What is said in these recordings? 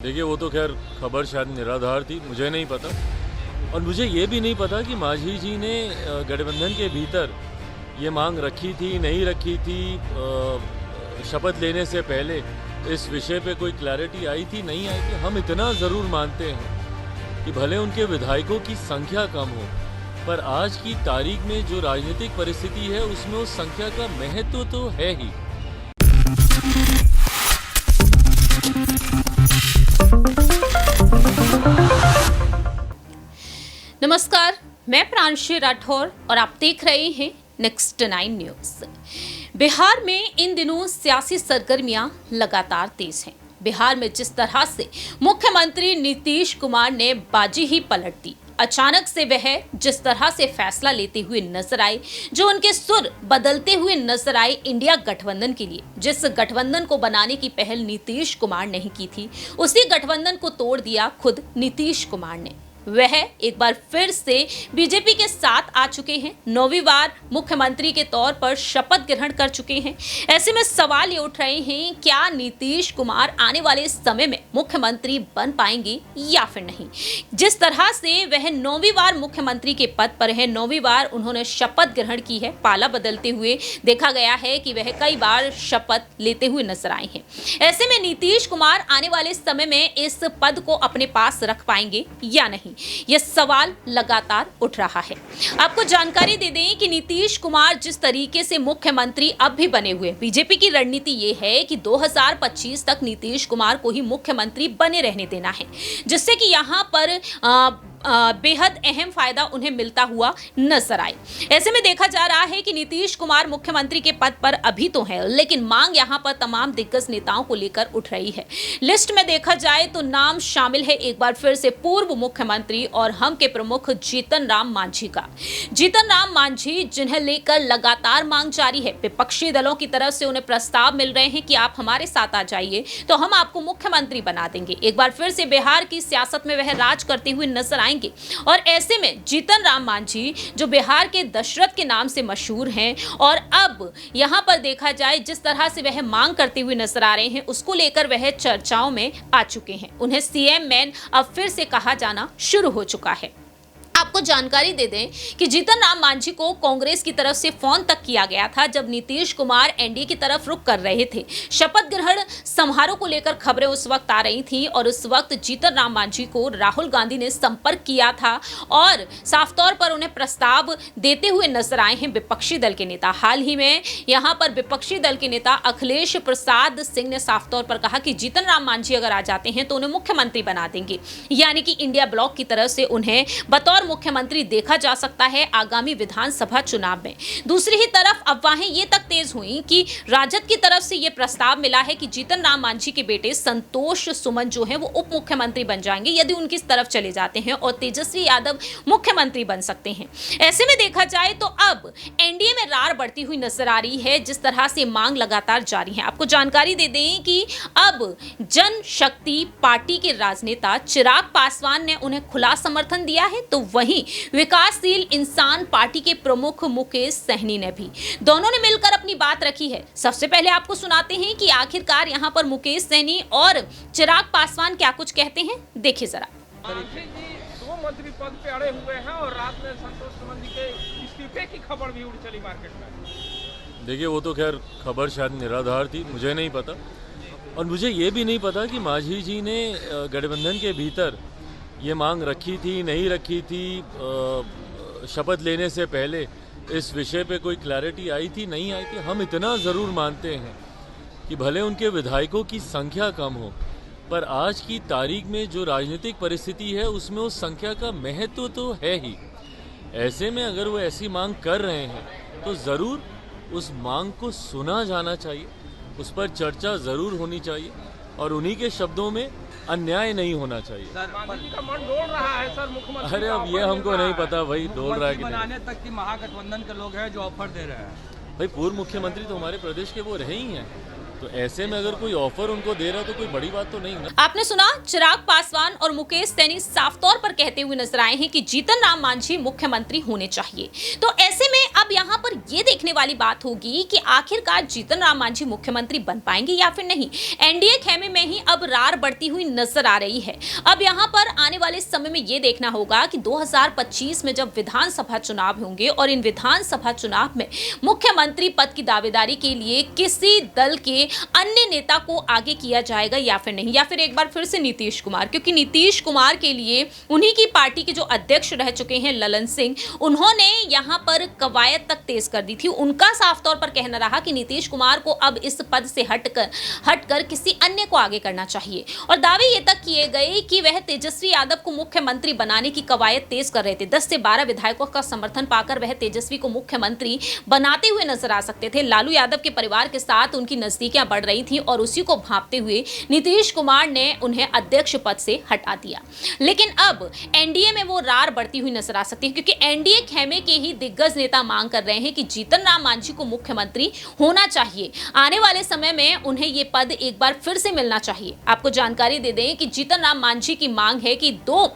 देखिए वो तो खैर खबर शायद निराधार थी, मुझे नहीं पता। और मुझे ये भी नहीं पता कि मांझी जी ने गठबंधन के भीतर ये मांग रखी थी, नहीं रखी थी। शपथ लेने से पहले इस विषय पे कोई क्लैरिटी आई थी, नहीं आई थी। हम इतना ज़रूर मानते हैं कि भले उनके विधायकों की संख्या कम हो, पर आज की तारीख में जो राजनीतिक परिस्थिति है उसमें उस संख्या का महत्व तो है ही। नमस्कार, मैं प्रांशी राठौर और आप देख रहे हैं नेक्स्ट 9 न्यूज। बिहार में इन दिनों सियासी सरगर्मियां लगातार तेज हैं। बिहार में जिस तरह से मुख्यमंत्री नीतीश कुमार ने बाजी ही पलट दी, अचानक से वह जिस तरह से फैसला लेते हुए नजर आए, जो उनके सुर बदलते हुए नजर आए इंडिया गठबंधन के लिए, जिस गठबंधन को बनाने की पहल नीतीश कुमार नहीं की थी, उसी गठबंधन को तोड़ दिया खुद नीतीश कुमार ने। वह एक बार फिर से बीजेपी के साथ आ चुके हैं, 9वीं बार मुख्यमंत्री के तौर पर शपथ ग्रहण कर चुके हैं। ऐसे में सवाल ये उठ रहे हैं, क्या नीतीश कुमार आने वाले समय में मुख्यमंत्री बन पाएंगे या फिर नहीं। जिस तरह से वह 9वीं बार मुख्यमंत्री के पद पर है, 9वीं बार उन्होंने शपथ ग्रहण की है, पाला बदलते हुए देखा गया है कि वह कई बार शपथ लेते हुए नजर आए हैं। ऐसे में नीतीश कुमार आने वाले समय में इस पद को अपने पास रख पाएंगे या नहीं, यह सवाल लगातार उठ रहा है। आपको जानकारी दे दें कि नीतीश कुमार जिस तरीके से मुख्यमंत्री अब भी बने हुए, बीजेपी की रणनीति यह है कि 2025 तक नीतीश कुमार को ही मुख्यमंत्री बने रहने देना है, जिससे कि यहां पर बेहद अहम फायदा उन्हें मिलता हुआ नजर आए। ऐसे में देखा जा रहा है कि नीतीश कुमार मुख्यमंत्री के पद पर अभी तो है, लेकिन मांग यहां पर तमाम दिग्गज नेताओं को लेकर उठ रही है। लिस्ट में देखा जाए तो नाम शामिल है एक बार फिर से पूर्व मुख्यमंत्री और हम के प्रमुख जीतन राम मांझी का। जीतन राम मांझी, जिन्हें लेकर लगातार मांग जारी है, विपक्षी दलों की तरफ से उन्हें प्रस्ताव मिल रहे हैं कि आप हमारे साथ आ जाइए तो हम आपको मुख्यमंत्री बना देंगे। एक बार फिर से बिहार की सियासत में वह राज करते हुए नजर आएंगे। और ऐसे में जीतन राम मांझी, जो बिहार के दशरथ के नाम से मशहूर हैं, और अब यहां पर देखा जाए जिस तरह से वह मांग करते हुए नजर आ रहे हैं, उसको लेकर वह चर्चाओं में आ चुके हैं। उन्हें सीएम मैन अब फिर से कहा जाना शुरू हो चुका है। आपको जानकारी दे दें कि जीतन राम मांझी को कांग्रेस की तरफ से फोन तक किया गया था जब नीतीश कुमार एनडीए की तरफ रुख कर रहे थे। शपथ ग्रहण समारोह को लेकर खबरें उस वक्त आ रही थी और उस वक्त जीतन राम मांझी को राहुल गांधी ने संपर्क किया था और साफ तौर पर उन्हें प्रस्ताव देते हुए नजर आए हैं विपक्षी दल के नेता। हाल ही में यहां पर विपक्षी दल के नेता अखिलेश प्रसाद सिंह ने साफ तौर पर कहा कि जीतन राम मांझी अगर आ जाते हैं तो उन्हें मुख्यमंत्री बना देंगे, यानी कि इंडिया ब्लॉक की तरफ से उन्हें बतौर मुख्यमंत्री देखा जा सकता है आगामी विधानसभा चुनाव में। दूसरी ही तरफ अफवाहें ये तक तेज हुई कि राजद की तरफ से ये प्रस्ताव मिला है कि जीतन राम मांझी के बेटे संतोष सुमन जो है वो उप मुख्यमंत्री बन जाएंगे यदि उनकी तरफ चले जाते हैं, और तेजस्वी यादव मुख्यमंत्री बन सकते हैं। ऐसे में देखा जाए तो अब एनडीए में रार बढ़ती हुई नजर आ रही है, जिस तरह से मांग लगातार जारी है। आपको जानकारी दे दें कि अब जनशक्ति पार्टी के राजनेता चिराग पासवान ने उन्हें खुला समर्थन दिया है, तो वहीं विकासशील इंसान पार्टी के प्रमुख मुकेश सहनी ने भी, दोनों ने मिलकर अपनी बात रखी है। सबसे पहले आपको सुनाते हैं कि आखिरकार यहां पर मुकेश सहनी और चिराग पासवान क्या कुछ कहते हैं, देखिए जरा। दो मंत्री पद पे अड़े हुए हैं और रात में संतोष सुमन जी के इस्तीफे की खबर भी उड़ चली मार्केट में। देखिए वो तो खैर खबर शायद निराधार थी, मुझे नहीं पता। और मुझे ये भी नहीं पता कि मांझी जी ने गठबंधन के भीतर ये मांग रखी थी, नहीं रखी थी। शपथ लेने से पहले इस विषय पे कोई क्लैरिटी आई थी, नहीं आई थी। हम इतना ज़रूर मानते हैं कि भले उनके विधायकों की संख्या कम हो, पर आज की तारीख में जो राजनीतिक परिस्थिति है उसमें उस संख्या का महत्व तो है ही। ऐसे में अगर वो ऐसी मांग कर रहे हैं तो ज़रूर उस मांग को सुना जाना चाहिए, उस पर चर्चा ज़रूर होनी चाहिए, और उन्हीं के शब्दों में अन्याय नहीं होना चाहिए। मांझी का मन डोल रहा है सर, मुख्यमंत्री। अरे अब ये हमको नहीं पता भाई डोल रहा है कि नहीं। बनाने तक की महागठबंधन के लोग हैं जो ऑफर दे रहे हैं। भाई पूर्व मुख्यमंत्री तो हमारे प्रदेश के वो रहे ही हैं, तो ऐसे में अगर कोई ऑफर उनको दे रहा तो कोई बड़ी बात तो नहीं ना। आपने सुना, चिराग पासवान और मुकेश सहनी साफ तौर पर कहते हुए नजर आए हैं कि जीतन राम मांझी मुख्यमंत्री होने चाहिए। तो ऐसे में अब अब यहाँ पर ये देखने वाली बात होगी कि आखिरकार जीतन राम मांझी मुख्यमंत्री बन पाएंगे या फिर नहीं। एनडीए खेमे में ही अब रार बढ़ती हुई नजर आ रही है। अब यहाँ पर आने वाले समय में ये देखना होगा कि 2025 में जब विधानसभा चुनाव होंगे और इन विधानसभा चुनाव में मुख्यमंत्री पद की दावेदारी के लिए किसी दल के अन्य नेता को आगे किया जाएगा या फिर नहीं, या फिर एक बार फिर से नीतीश कुमार, क्योंकि नीतीश कुमार के लिए उन्हीं की पार्टी के जो अध्यक्ष रह चुके हैं ललन सिंह, उन्होंने यहां पर कवायद तक तेज कर दी थी। उनका साफ तौर पर कहना रहा कि नीतीश कुमार को अब इस पद से हटकर किसी अन्य को आगे करना चाहिए, और दावे ये तक किए गए कि वह तेजस्वी यादव को मुख्यमंत्री बनाने की कवायद तेज कर रहे थे। 10 से 12 विधायकों का समर्थन पाकर वह तेजस्वी को मुख्यमंत्री बनाते हुए नजर आ सकते थे। लालू यादव के परिवार के साथ उनकी नजदीकियां बढ़ रही थी और उसी को भांपते हुए नीतीश कुमार ने उन्हें अध्यक्ष पद से हटा दिया। लेकिन अब एनडीए में वो रार बढ़ती हुई नजर आ सकती है, क्योंकि एनडीए खेमे के ही दिग्गज नेता मांग कर रहे हैं कि जीतन राम मांझी को मुख्यमंत्री होना चाहिए। आने वाले समय में उन्हें ये पद एक बार फिर से मिलना चाहिए। आपको जानकारी दे दें कि जीतन राम मांझी की मांग है कि 2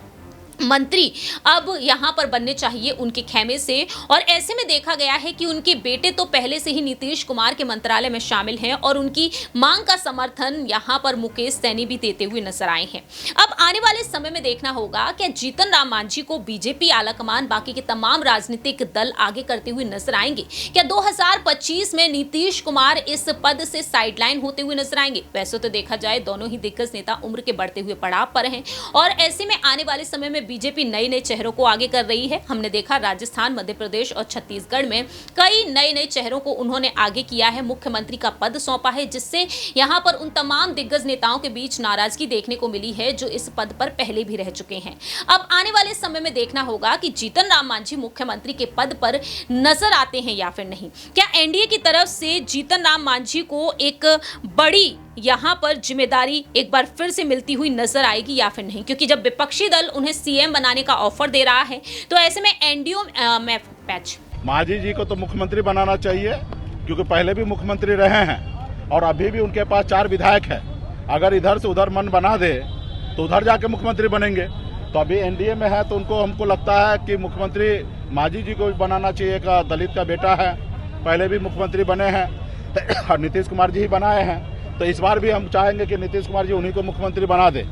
मंत्री अब यहां पर बनने चाहिए उनके खेमे से, और ऐसे में देखा गया है कि उनके बेटे तो पहले से ही नीतीश कुमार के मंत्रालय में शामिल हैं और उनकी मांग का समर्थन यहां पर मुकेश सैनी भी देते हुए नजर आए हैं। अब आने वाले समय में देखना होगा कि जीतन राम मांझी को बीजेपी आलाकमान, बाकी के तमाम राजनीतिक दल आगे करते हुए नजर आएंगे। क्या 2025 में नीतीश कुमार इस पद से साइडलाइन होते हुए नजर आएंगे? वैसे तो देखा जाए दोनों ही दिग्गज नेता उम्र के बढ़ते हुए पड़ाव पर हैं, और ऐसे में आने वाले समय में बीजेपी नए चेहरों को आगे कर रही है। हमने देखा राजस्थान, मध्य प्रदेश और छत्तीसगढ़ में कई नए चेहरों को उन्होंने आगे किया है, मुख्यमंत्री का पद सौंपा है, जिससे यहां पर उन तमाम दिग्गज नेताओं के बीच नाराजगी देखने को मिली है जो इस पद पर पहले भी रह चुके हैं। अब आने वाले समय में देखना होगा कि जीतन राम मांझी मुख्यमंत्री के पद पर नजर आते हैं या फिर नहीं। क्या एनडीए की तरफ से जीतन राम मांझी को एक बड़ी यहां पर जिम्मेदारी एक बार फिर से मिलती हुई नजर आएगी या फिर नहीं? क्योंकि जब विपक्षी दल उन्हें सीएम बनाने का ऑफर दे रहा है तो ऐसे में एनडीए में पैच मांझी जी को तो मुख्यमंत्री बनाना चाहिए, क्योंकि पहले भी मुख्यमंत्री रहे हैं और अभी भी उनके पास 4 विधायक है। अगर इधर से उधर मन बना दे तो उधर जाके मुख्यमंत्री बनेंगे। तो अभी एनडीए में है तो उनको, हमको लगता है कि मुख्यमंत्री मांझी जी को बनाना चाहिए। एक दलित का बेटा है, पहले भी मुख्यमंत्री बने हैं और नीतीश कुमार जी ही बनाए हैं, तो इस बार भी हम चाहेंगे कि नीतीश कुमार जी उन्हीं को मुख्यमंत्री बना दे।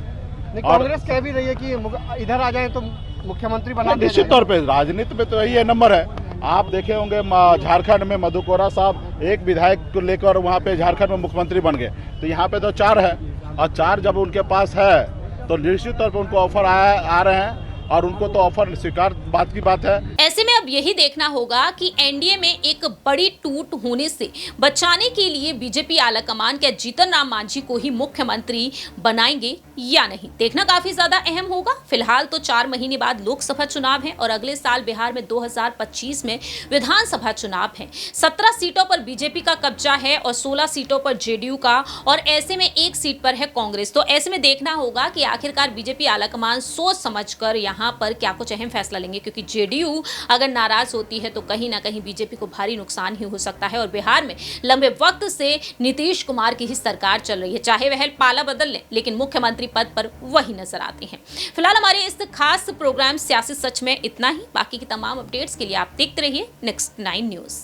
कांग्रेस कह भी रही है कि इधर आ जाए तो मुख्यमंत्री बना दे। निश्चित तौर पे राजनीति में तो यही नंबर है। आप देखे होंगे झारखंड में मधु कोरा साहब एक विधायक को लेकर वहाँ पे झारखंड में मुख्यमंत्री बन गए, तो यहाँ पे तो 4 है, और 4 जब उनके पास है तो निश्चित तौर पे उनको ऑफर आ रहे हैं और उनको तो ऑफर स्वीकार बात की बात है। ऐसे में अब यही देखना होगा कि एनडीए में एक बड़ी टूट होने से बचाने के लिए बीजेपी आलाकमान क्या जीतन राम मांझी को ही मुख्यमंत्री बनाएंगे या नहीं, देखना काफी ज्यादा अहम होगा। फिलहाल तो 4 महीने बाद लोकसभा चुनाव है और अगले साल बिहार में 2025 में विधानसभा चुनाव है। 17 सीटों पर बीजेपी का कब्जा है और 16 सीटों पर जेडीयू का, और ऐसे में 1 सीट पर है कांग्रेस। तो ऐसे में देखना होगा कि आखिरकार बीजेपी आलाकमान सोच समझकर यहाँ पर क्या कुछ अहम फैसला लेंगे, क्योंकि जेडीयू अगर नाराज होती है तो कहीं ना कहीं बीजेपी को भारी नुकसान ही हो सकता है। और बिहार में लंबे वक्त से नीतीश कुमार की ही सरकार चल रही है, चाहे वह पाला बदल ले लेकिन मुख्यमंत्री पद पर वही नजर आते हैं। फिलहाल हमारे इस खास प्रोग्राम सियासी सच में इतना ही। बाकी की तमाम अपडेट्स के लिए आप देखते रहिए नेक्स्ट 9 न्यूज।